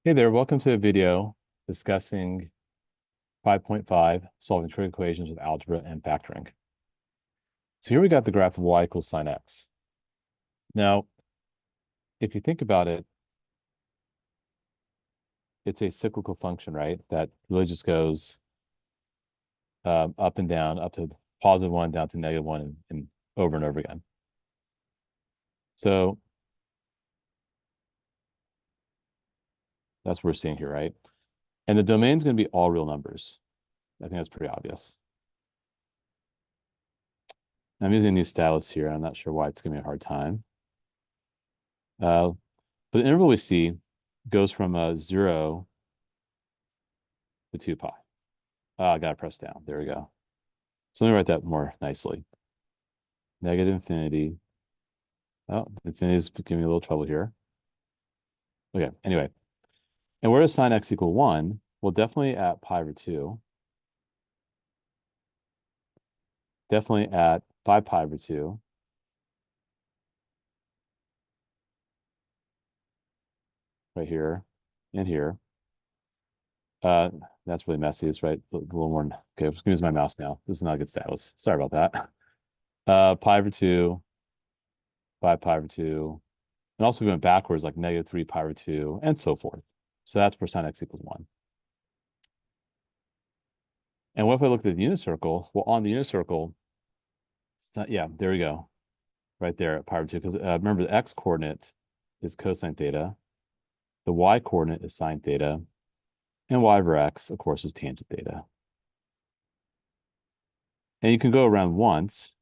Hey there, welcome to a video discussing 5.5, solving trig equations with algebra and factoring. So here we got the graph of y equals sine x. Now, if you think about it, it's a cyclical function, right? That really just goes up and down, up to +1, down to -1, and over and over again. So that's what we're seeing here, right? And the domain is going to be all real numbers. I think that's pretty obvious. I'm using a new stylus here. I'm not sure why it's giving me a hard time. But the interval we see goes from 0 to 2 pi. I got to press down. There we go. So let me write that more nicely. Negative infinity. Oh, infinity is giving me a little trouble here. Okay, anyway. And where does sine x equal 1? Well, definitely at pi over 2. Definitely at 5 pi over 2. Right here and here. That's really messy. It's right a little more. Okay, I'm just gonna use my mouse now. This is not a good stylus. Sorry about that. Pi over 2, 5 pi over 2, and also going backwards like -3 pi over 2, and so forth. So that's where sine x equals 1. And what if I looked at the unit circle? Well, on the unit circle, yeah, there we go. Right there at pi over 2. Because remember, the x coordinate is cosine theta. The y coordinate is sine theta. And y over x, of course, is tangent theta. And you can go around once.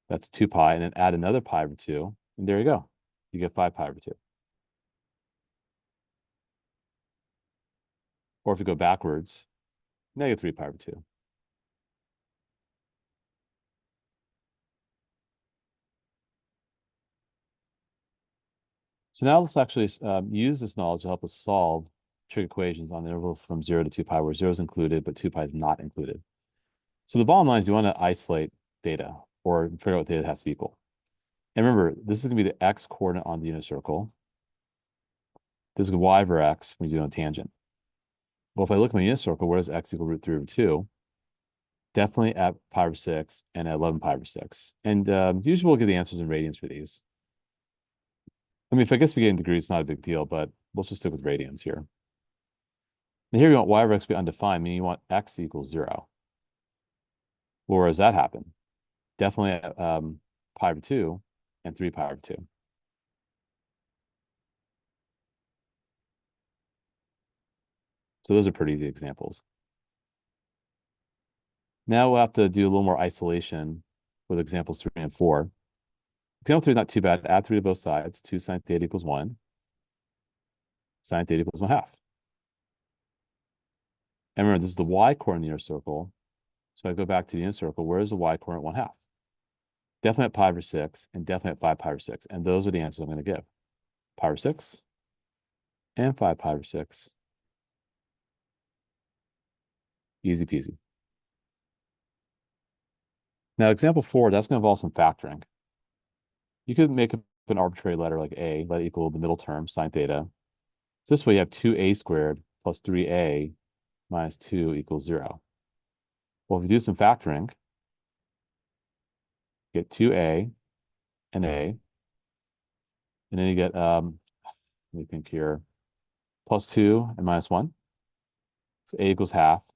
That's 2 pi, and then add another pi over 2. And there you go. You get 5 pi over 2. Or if you go backwards, -3 pi over 2. So now let's actually use this knowledge to help us solve trig equations on the interval from 0 to 2 pi, where 0 is included, but 2 pi is not included. So the bottom line is you want to isolate theta, or figure out what theta has to equal. And remember, this is going to be the x coordinate on the unit circle. This is y over x when you do a tangent. Well, if I look at my unit circle, where does x equal √3 over 2? Definitely at pi over 6 and at 11 pi over 6. And usually we'll get the answers in radians for these. I mean, if I guess we get in degrees, it's not a big deal, but let's just stick with radians here. And here you want y over x to be undefined, meaning you want x equals 0. Well, where does that happen? Definitely at pi over 2 and 3 pi over 2. So those are pretty easy examples. Now we'll have to do a little more isolation with examples 3 and 4. Example 3 is not too bad. Add 3 to both sides. 2 sine theta equals 1. Sine theta equals 1/2. And remember, this is the y coordinate in the inner circle. So I go back to the inner circle. Where is the y coordinate 1/2? Definitely at pi over 6 and definitely at 5 pi over 6. And those are the answers I'm going to give. Pi over 6 and 5 pi over 6. Easy peasy. Now, example 4, that's going to involve some factoring. You could make up an arbitrary letter like a, let it equal the middle term, sine theta. So this way you have 2a squared plus 3a minus 2 equals 0. Well, if you do some factoring, you get 2a and a. And then you get, let me think here, plus 2 and minus 1. So a equals half,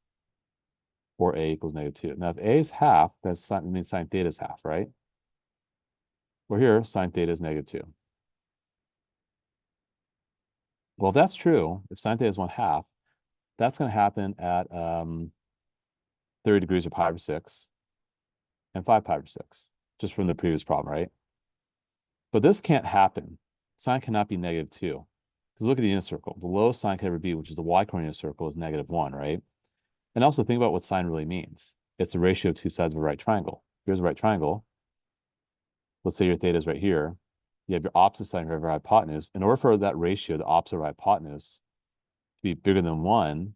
or a equals -2. Now, if a is half, that means sine theta is half, right? Well, here, sine theta is -2. Well, if that's true, if sine theta is 1/2, that's going to happen at 30 degrees of pi over 6 and 5 pi over 6, just from the previous problem, right? But this can't happen. Sine cannot be -2. Because look at the unit circle. The lowest sine could ever be, which is the y coordinate unit circle, is -1, right? And also think about what sine really means. It's the ratio of two sides of a right triangle. Here's a right triangle. Let's say your theta is right here. You have your opposite side of your hypotenuse. In order for that ratio, the opposite of hypotenuse, to be bigger than 1,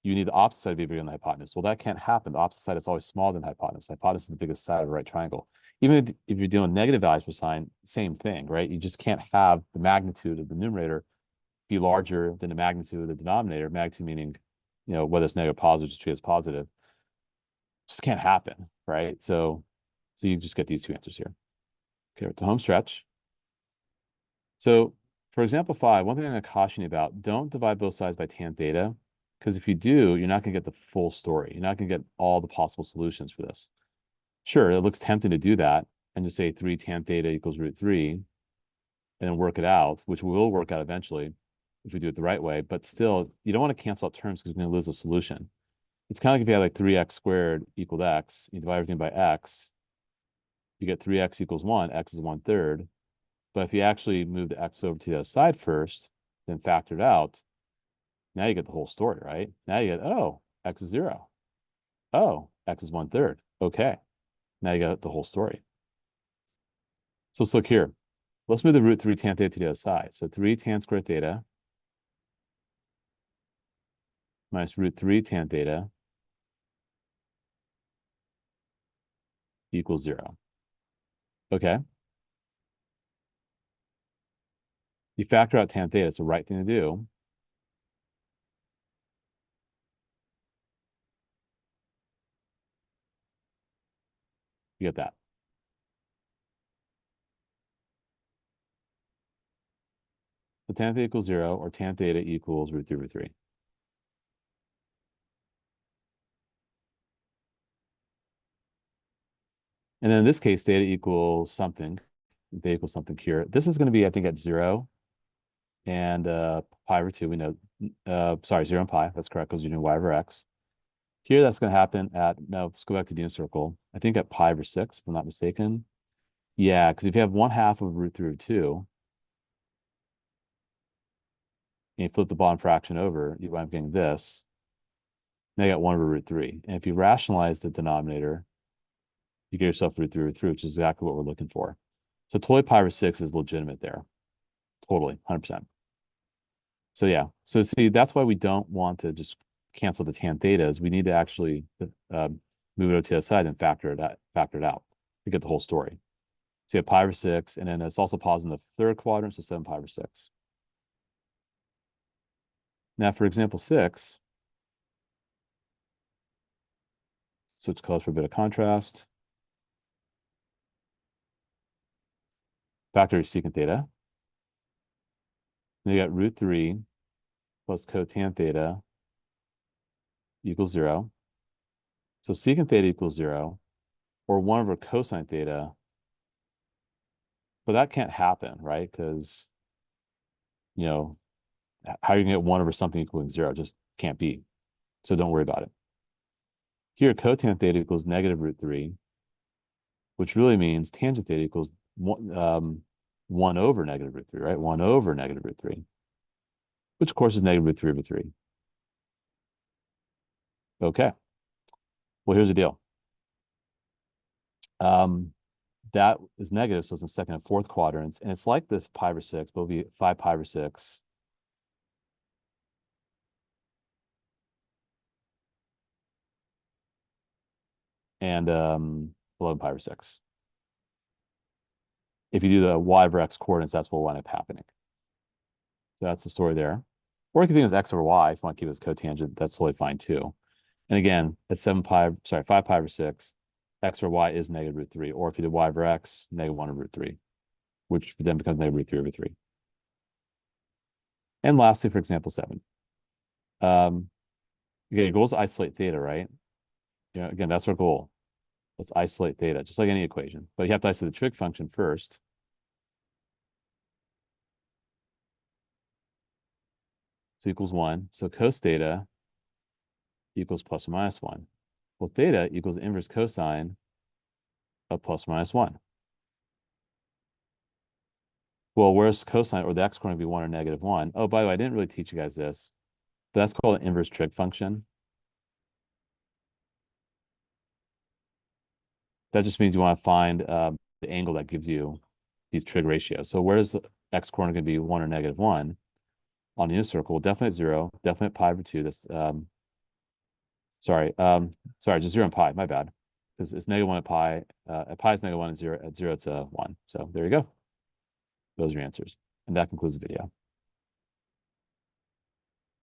you need the opposite side to be bigger than the hypotenuse. Well, that can't happen. The opposite side is always smaller than the hypotenuse. The hypotenuse is the biggest side of a right triangle. Even if you're dealing with negative values for sine, same thing, right? You just can't have the magnitude of the numerator be larger than the magnitude of the denominator, magnitude meaning, whether it's negative or positive, just treat it as positive, just can't happen, right? So you just get these two answers here. Okay, to home stretch. So for example 5, one thing I'm going to caution you about, don't divide both sides by tan theta, because if you do, you're not going to get the full story. You're not going to get all the possible solutions for this. Sure, it looks tempting to do that and just say 3 tan theta equals root 3 and then work it out, which will work out eventually if we do it the right way. But still, you don't want to cancel out terms because you're going to lose a solution. It's kind of like if you had like 3x squared equaled x, you divide everything by x, you get 3x equals 1, x is 1/3. But if you actually move the x over to the other side first, then factor it out, now you get the whole story, right? Now you get, oh, x is 0. Oh, x is 1/3. Okay. Now you got the whole story. So let's look here. Let's move the root 3 tan theta to the other side. So 3 tan squared theta minus root 3 tan theta equals 0. Okay. You factor out tan theta. It's the right thing to do. You get that. So tan theta equals 0, or tan theta equals root 3 root 3. And then in this case, theta equals something. Theta equals something here. This is going to be, I think, at 0 and pi over 2. We know, 0 and pi. That's correct because you're doing y over x. Here, that's going to happen at, no, let's go back to the unit circle. I think at pi over 6, if I'm not mistaken. Yeah, because if you have 1/2 of root 3 over 2, and you flip the bottom fraction over, you wind up getting this. Now you got 1 over root 3. And if you rationalize the denominator, you get yourself root 3 root 3, which is exactly what we're looking for. So totally pi over 6 is legitimate there. Totally, 100%. So yeah, so see, that's why we don't want to just cancel the tan thetas. We need to actually move it to the side and factor it out to get the whole story. So you have pi over 6, and then it's also positive in the third quadrant, so 7 pi over 6. Now for example 6, switch colors for a bit of contrast. Factor your secant theta. Then you got root 3 plus cotan theta equals 0. So secant theta equals 0, or 1 over cosine theta. But that can't happen, right? Because, how are you going to get 1 over something equaling 0? It just can't be. So don't worry about it. Here, cotan theta equals negative root 3, which really means tangent theta equals 1 over negative root 3, right? 1 over negative root 3, which of course is negative root 3 over 3. Okay. Well, here's the deal. That is negative, so it's in second and fourth quadrants, and it's like this pi over 6, but it'll be 5 pi over 6. And 11 pi over 6. If you do the y over x coordinates, that's what will wind up happening. So that's the story there. Or you can think as x over y if you want to keep it as cotangent, that's totally fine too. And again, at 5 pi over 6, x over y is negative root 3. Or if you did y over x, negative 1 over root 3, which then becomes negative root 3 over 3. And lastly, for example 7. Again, your goal is to isolate theta, right? Again, that's our goal. Let's isolate theta, just like any equation. But you have to isolate the trig function first. So equals 1. So cos theta equals plus or minus 1. Well, theta equals inverse cosine of plus or minus 1. Well, where's cosine, or the x going to be 1 or negative 1? Oh, by the way, I didn't really teach you guys this, but that's called an inverse trig function. That just means you want to find the angle that gives you these trig ratios. So where's the x coordinate going to be 1 or negative 1? On the unit circle, definite 0, definite pi over 2. That's sorry, just 0 and pi, my bad. Because it's negative 1 at pi. At pi is negative 1 and 0. At 0, it's 1. So there you go. Those are your answers. And that concludes the video.